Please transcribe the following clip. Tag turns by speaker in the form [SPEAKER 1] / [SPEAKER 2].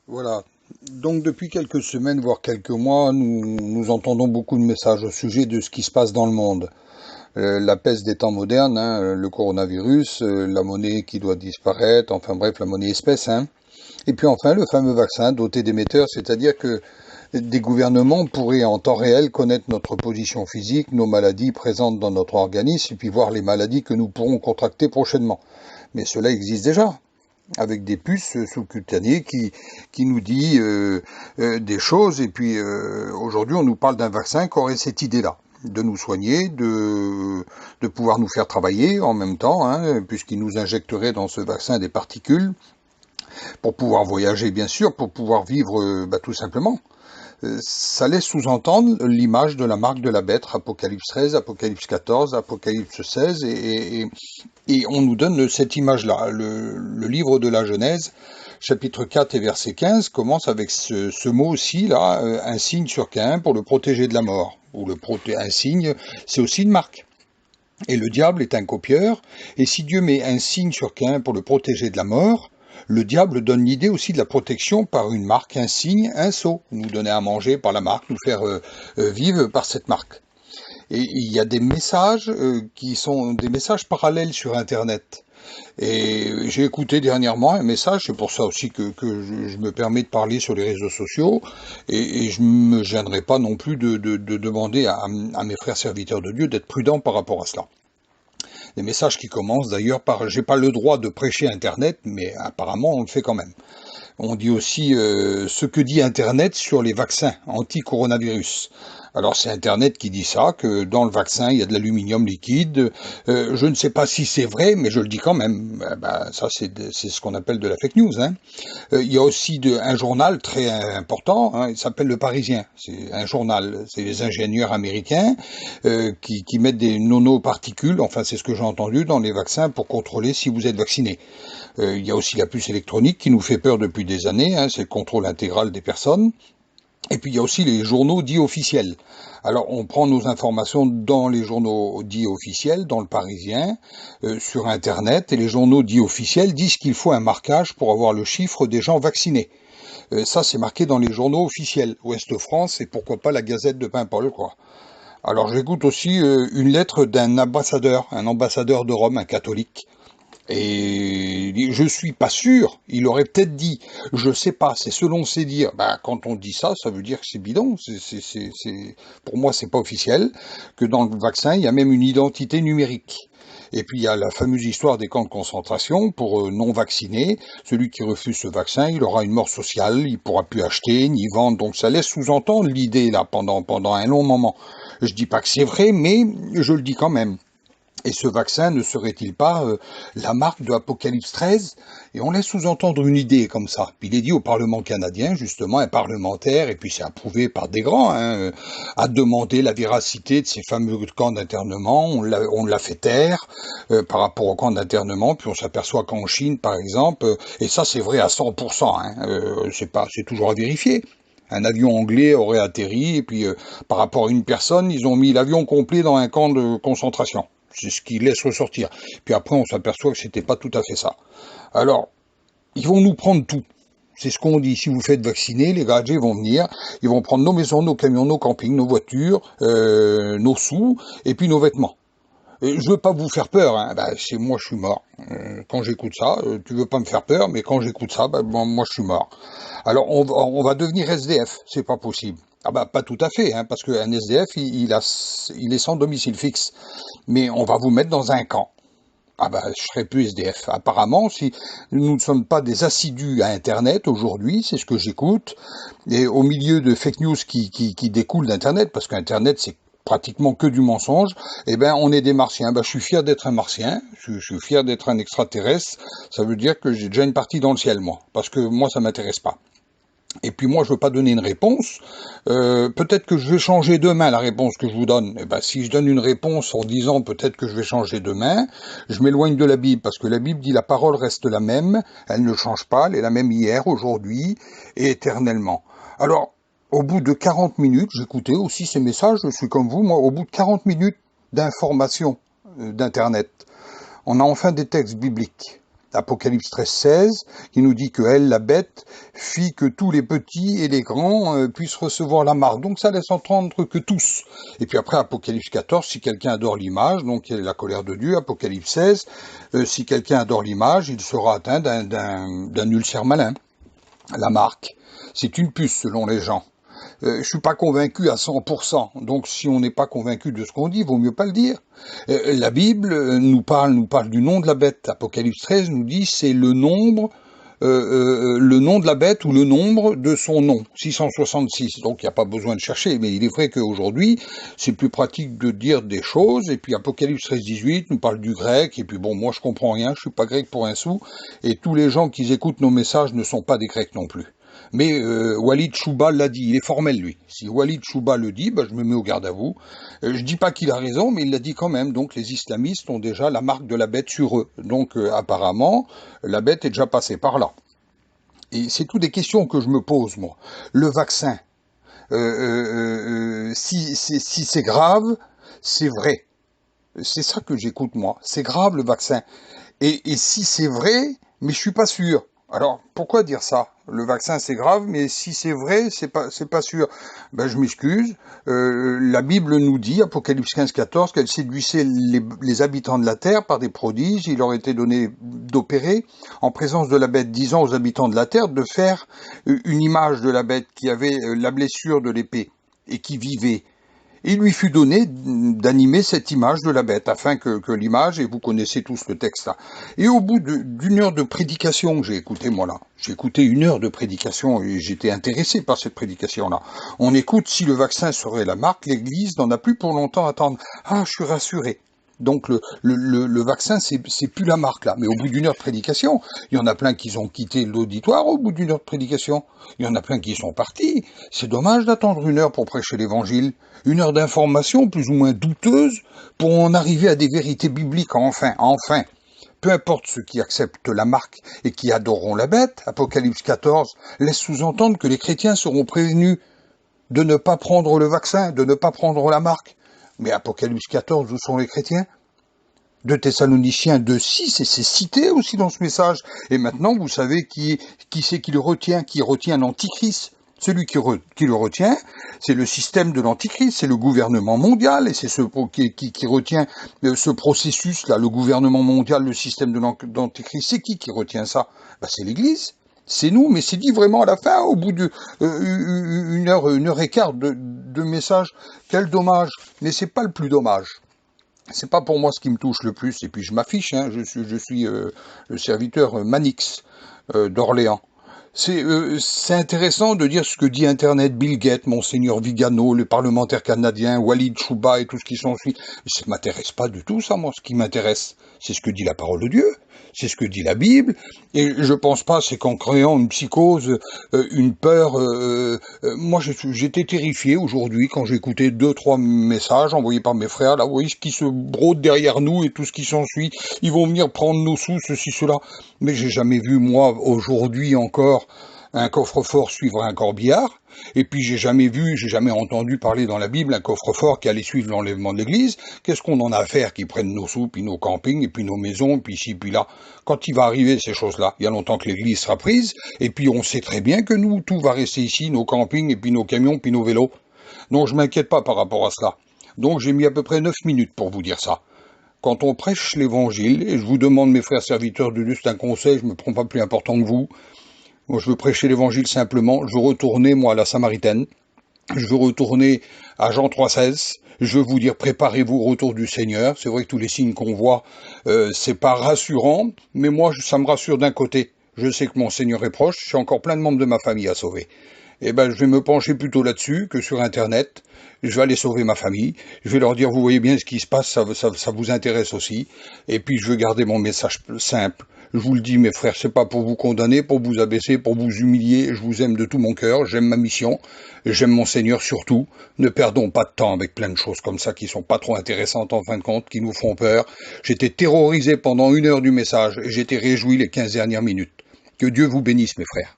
[SPEAKER 1] Voilà. Donc depuis quelques semaines, voire quelques mois, nous entendons beaucoup de messages au sujet de ce qui se passe dans le monde. La peste des temps modernes, hein, le coronavirus, la monnaie qui doit disparaître, enfin bref, la monnaie espèce. Hein. Et puis enfin, le fameux vaccin doté d'émetteurs, c'est-à-dire que des gouvernements pourraient en temps réel connaître notre position physique, nos maladies présentes dans notre organisme, et puis voir les maladies que nous pourrons contracter prochainement. Mais cela existe déjà avec des puces sous-cutanées qui nous dit des choses. Et puis aujourd'hui, on nous parle d'un vaccin qui aurait cette idée-là, de nous soigner, de pouvoir nous faire travailler en même temps, hein, puisqu'il nous injecterait dans ce vaccin des particules, pour pouvoir voyager bien sûr, pour pouvoir vivre tout simplement. Ça laisse sous-entendre l'image de la marque de la bête, Apocalypse 13, Apocalypse 14, Apocalypse 16, et on nous donne cette image-là. Le livre de la Genèse, chapitre 4 et verset 15, commence avec ce mot aussi, là, un signe sur Caïn pour le protéger de la mort. Ou un signe, c'est aussi une marque. Et le diable est un copieur, et si Dieu met un signe sur Caïn pour le protéger de la mort, le diable donne l'idée aussi de la protection par une marque, un signe, un sceau, nous donner à manger par la marque, nous faire vivre par cette marque. Et il y a des messages qui sont des messages parallèles sur Internet. Et j'ai écouté dernièrement un message, c'est pour ça aussi que je me permets de parler sur les réseaux sociaux, et je ne me gênerai pas non plus de demander à mes frères serviteurs de Dieu d'être prudents par rapport à cela. Des messages qui commencent d'ailleurs par j'ai pas le droit de prêcher Internet, mais apparemment on le fait quand même. On dit aussi ce que dit Internet sur les vaccins anti-coronavirus. Alors c'est Internet qui dit ça, que dans le vaccin il y a de l'aluminium liquide. Je ne sais pas si c'est vrai, mais je le dis quand même. Ça c'est ce qu'on appelle de la fake news. Hein. Il y a aussi un journal très important, hein, il s'appelle Le Parisien. C'est un journal, c'est les ingénieurs américains qui mettent des nanoparticules, enfin c'est ce que j'ai entendu, dans les vaccins pour contrôler si vous êtes vacciné. Il y a aussi la puce électronique qui nous fait peur depuis des années, hein, c'est le contrôle intégral des personnes. Et puis il y a aussi les journaux dits officiels. Alors on prend nos informations dans les journaux dits officiels, dans le Parisien, sur Internet, et les journaux dits officiels disent qu'il faut un marquage pour avoir le chiffre des gens vaccinés. Ça c'est marqué dans les journaux officiels, Ouest France et pourquoi pas la Gazette de Paimpol, quoi. Alors j'écoute aussi une lettre d'un ambassadeur, un ambassadeur de Rome, un catholique. Et je suis pas sûr, il aurait peut-être dit, je sais pas, c'est selon ses dires. Quand on dit ça, ça veut dire que c'est bidon. Pour moi, c'est pas officiel que dans le vaccin, il y a même une identité numérique. Et puis il y a la fameuse histoire des camps de concentration pour non vaccinés. Celui qui refuse ce vaccin, il aura une mort sociale, il pourra plus acheter ni vendre. Donc ça laisse sous-entendre l'idée là pendant un long moment. Je dis pas que c'est vrai, mais je le dis quand même. Et ce vaccin ne serait-il pas la marque de Apocalypse 13? Et on laisse sous-entendre une idée comme ça. Puis il est dit au Parlement canadien, justement, un parlementaire, et puis c'est approuvé par des grands, hein, a demandé la véracité de ces fameux camps d'internement. On l'a fait taire par rapport aux camps d'internement, puis on s'aperçoit qu'en Chine, par exemple, et ça c'est vrai à 100%, hein, c'est toujours à vérifier. Un avion anglais aurait atterri, et puis par rapport à une personne, ils ont mis l'avion complet dans un camp de concentration. C'est ce qu'ils laissent ressortir. Puis après, on s'aperçoit que c'était pas tout à fait ça. Alors, ils vont nous prendre tout. C'est ce qu'on dit. Si vous faites vacciner, les gadgets vont venir. Ils vont prendre nos maisons, nos camions, nos campings, nos voitures, nos sous, et puis nos vêtements. Et je veux pas vous faire peur. Hein. C'est moi, je suis mort. Quand j'écoute ça, tu veux pas me faire peur, mais quand j'écoute ça, moi, je suis mort. Alors, on va devenir SDF. C'est pas possible. Pas tout à fait, hein, parce qu'un SDF, il est sans domicile fixe. Mais on va vous mettre dans un camp. Je serai plus SDF. Apparemment, si nous ne sommes pas des assidus à Internet aujourd'hui, c'est ce que j'écoute, et au milieu de fake news qui découlent d'Internet, parce qu'Internet c'est pratiquement que du mensonge, on est des martiens. Je suis fier d'être un martien, je suis fier d'être un extraterrestre, ça veut dire que j'ai déjà une partie dans le ciel, moi, parce que moi ça m'intéresse pas. Et puis moi, je veux pas donner une réponse. Peut-être que je vais changer demain la réponse que je vous donne. Si je donne une réponse en disant peut-être que je vais changer demain, je m'éloigne de la Bible, parce que la Bible dit la parole reste la même, elle ne change pas, elle est la même hier, aujourd'hui et éternellement. Alors, au bout de 40 minutes, j'écoutais aussi ces messages, je suis comme vous, moi, au bout de 40 minutes d'information d'Internet, on a enfin des textes bibliques. Apocalypse 13:16, qui nous dit que elle, la bête, fit que tous les petits et les grands puissent recevoir la marque. Donc ça laisse entendre que tous. Et puis après, Apocalypse 14, si quelqu'un adore l'image, donc il y a la colère de Dieu. Apocalypse 16, si quelqu'un adore l'image, il sera atteint d'un ulcère malin. La marque, c'est une puce selon les gens. Je suis pas convaincu à 100%, donc si on n'est pas convaincu de ce qu'on dit, vaut mieux pas le dire. La Bible nous parle du nom de la bête. Apocalypse 13 nous dit c'est le nom de la bête ou le nombre de son nom, 666. Donc il n'y a pas besoin de chercher, mais il est vrai qu'aujourd'hui c'est plus pratique de dire des choses. Et puis Apocalypse 13-18 nous parle du grec. Et puis bon, moi je comprends rien, je suis pas grec pour un sou. Et tous les gens qui écoutent nos messages ne sont pas des grecs non plus. Mais Walid Chouba l'a dit, il est formel lui. Si Walid Chouba le dit, je me mets au garde à vous. Je dis pas qu'il a raison, mais il l'a dit quand même. Donc les islamistes ont déjà la marque de la bête sur eux. Donc apparemment, la bête est déjà passée par là. Et c'est toutes des questions que je me pose, moi. Le vaccin, si c'est grave, c'est vrai. C'est ça que j'écoute, moi. C'est grave, le vaccin. Et si c'est vrai, mais je suis pas sûr. Alors, pourquoi dire ça? Le vaccin, c'est grave, mais si c'est vrai, c'est pas sûr. Je m'excuse. La Bible nous dit, Apocalypse 15-14, qu'elle séduisait les habitants de la terre par des prodiges. Il leur était donné d'opérer, en présence de la bête, disant aux habitants de la terre de faire une image de la bête qui avait la blessure de l'épée et qui vivait. Il lui fut donné d'animer cette image de la bête, afin que l'image, et vous connaissez tous le texte là. Et au bout d'une heure de prédication que j'ai écouté, moi là, j'ai écouté 1 heure de prédication et j'étais intéressé par cette prédication là. On écoute si le vaccin serait la marque, l'Église n'en a plus pour longtemps à attendre. Ah, je suis rassuré. Donc le vaccin, c'est plus la marque là. Mais au bout d'1 heure de prédication, il y en a plein qui ont quitté l'auditoire au bout d'1 heure de prédication. Il y en a plein qui sont partis. C'est dommage d'attendre 1 heure pour prêcher l'évangile. 1 heure d'information plus ou moins douteuse pour en arriver à des vérités bibliques. Enfin. Peu importe ceux qui acceptent la marque et qui adoreront la bête, Apocalypse 14 laisse sous-entendre que les chrétiens seront prévenus de ne pas prendre le vaccin, de ne pas prendre la marque. Mais Apocalypse 14, où sont les chrétiens? 2 Thessaloniciens 2:6, et c'est cité aussi dans ce message. Et maintenant, vous savez qui c'est qui le retient, qui retient l'Antichrist. Celui qui le retient, c'est le système de l'Antichrist, c'est le gouvernement mondial, et c'est ce qui retient ce processus-là, le gouvernement mondial, le système de l'Antichrist. C'est qui retient ça? C'est l'Église. C'est nous, mais c'est dit vraiment à la fin, au bout de 1 heure et quart de message. Quel dommage, mais c'est pas le plus dommage. C'est pas pour moi ce qui me touche le plus, et puis je m'affiche, je suis le serviteur Manix d'Orléans. C'est intéressant de dire ce que dit Internet, Bill Gates, Monseigneur Vigano, le parlementaire canadien, Walid Chouba et tout ce qui s'ensuit. Ça ne m'intéresse pas du tout, ça, moi. Ce qui m'intéresse, c'est ce que dit la parole de Dieu, c'est ce que dit la Bible. Et je pense pas, c'est qu'en créant une psychose, une peur... moi, j'étais terrifié aujourd'hui quand j'ai écouté 2-3 messages envoyés par mes frères, là, vous voyez, qui se brodent derrière nous et tout ce qui s'ensuit. Ils vont venir prendre nos sous, ceci, cela. Mais j'ai jamais vu, moi, aujourd'hui encore, un coffre-fort suivre un corbillard, et puis j'ai jamais entendu parler dans la Bible un coffre-fort qui allait suivre l'enlèvement de l'Église. Qu'est-ce qu'on en a à faire qu'ils prennent nos sous, puis nos campings, et puis nos maisons, puis ici, puis là? Quand il va arriver ces choses-là, il y a longtemps que l'Église sera prise, et puis on sait très bien que nous, tout va rester ici, nos campings, et puis nos camions, puis nos vélos. Donc je m'inquiète pas par rapport à cela. Donc j'ai mis à peu près 9 minutes pour vous dire ça. Quand on prêche l'évangile, et je vous demande, mes frères serviteurs de Dieu, c'est un conseil, je me prends pas plus important que vous. Moi, je veux prêcher l'évangile simplement. Je veux retourner, moi, à la Samaritaine. Je veux retourner à Jean 3,16. Je veux vous dire, préparez-vous au retour du Seigneur. C'est vrai que tous les signes qu'on voit, c'est pas rassurant, mais moi, ça me rassure d'un côté. Je sais que mon Seigneur est proche. J'ai encore plein de membres de ma famille à sauver. Je vais me pencher plutôt là-dessus que sur Internet. Je vais aller sauver ma famille. Je vais leur dire, vous voyez bien ce qui se passe, ça vous intéresse aussi. Et puis, je veux garder mon message simple. Je vous le dis, mes frères, c'est pas pour vous condamner, pour vous abaisser, pour vous humilier. Je vous aime de tout mon cœur. J'aime ma mission. J'aime mon Seigneur surtout. Ne perdons pas de temps avec plein de choses comme ça qui sont pas trop intéressantes en fin de compte, qui nous font peur. J'étais terrorisé pendant 1 heure du message et j'étais réjoui les 15 dernières minutes. Que Dieu vous bénisse, mes frères.